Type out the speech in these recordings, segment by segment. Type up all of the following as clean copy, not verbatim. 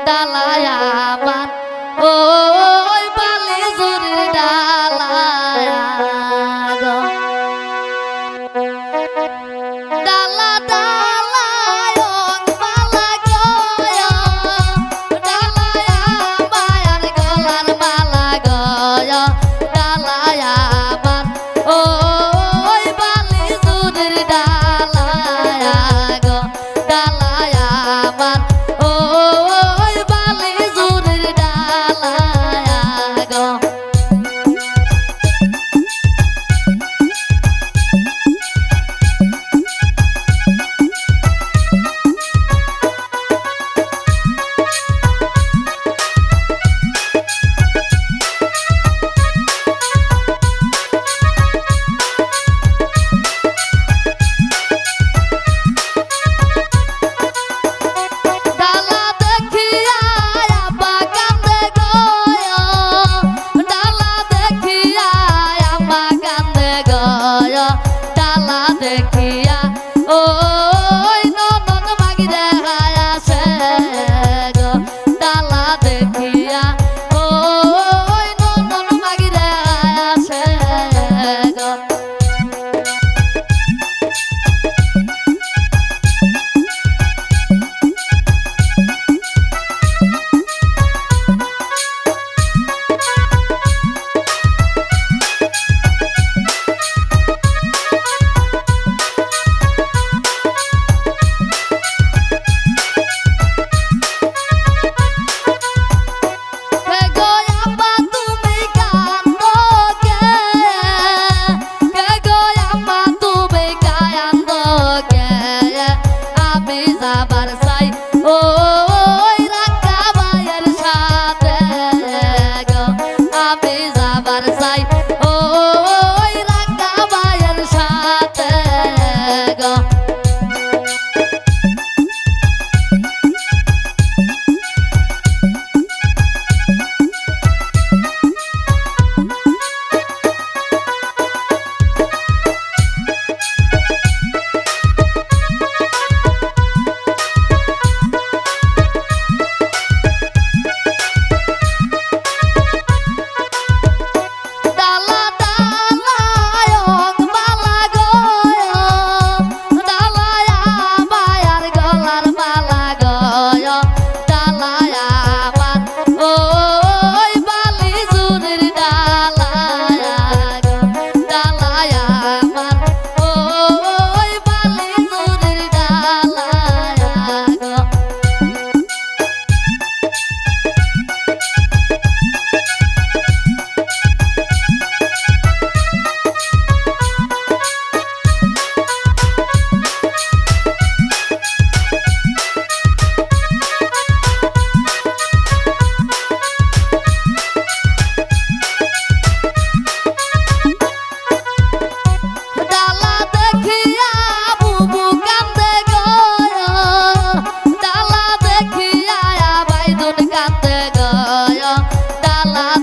ডালায় আমার ওই বালি জুড়ির ডালায় গো ডালা ডালায় মালা গয় ডালায় মায়ার গলার মালা গয় ডালায় আমার ওই বালি জুড়ির ডালায় গো ডালায় আমার ওই বালি জুড়ির ডালায় গো দেখিয়া ওই ননদ মাগিরে হায়াছে গো ডালা দেখিয়া ওই ননদ মাগিরে হায়াছে গো যাবার চাই ওই রাখা ভাইয়ের সাথে গো আমি যাবার চাই ওই রাখা ভাইয়ের সাথে গো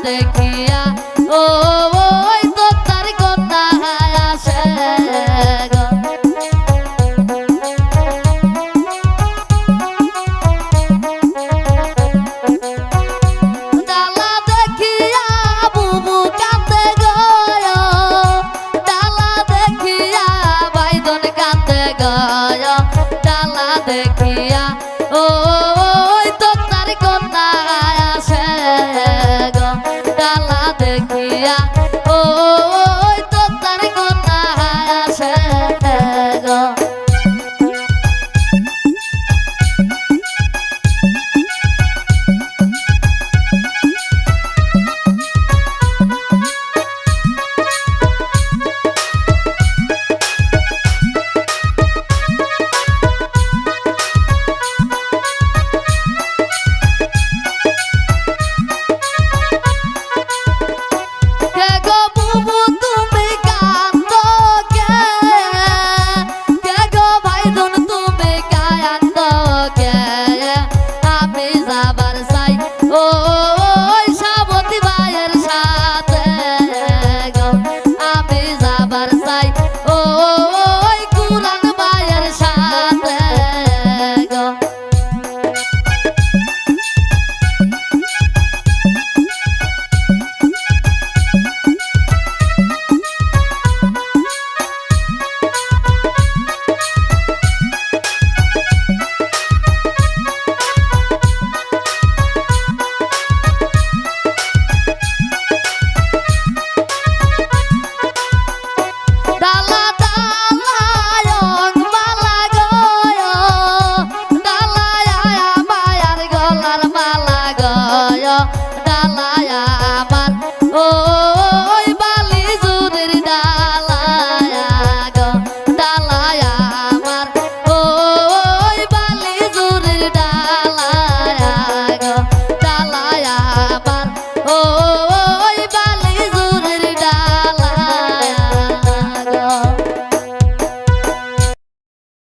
দেখিয়া ওই তো তার কন্যা আসে গো ডালা দেখিয়া বুবু কাঁদে গয় ডালা দেখিয়া বাইদন কাঁদে গয় ডালা দেখিয়া ও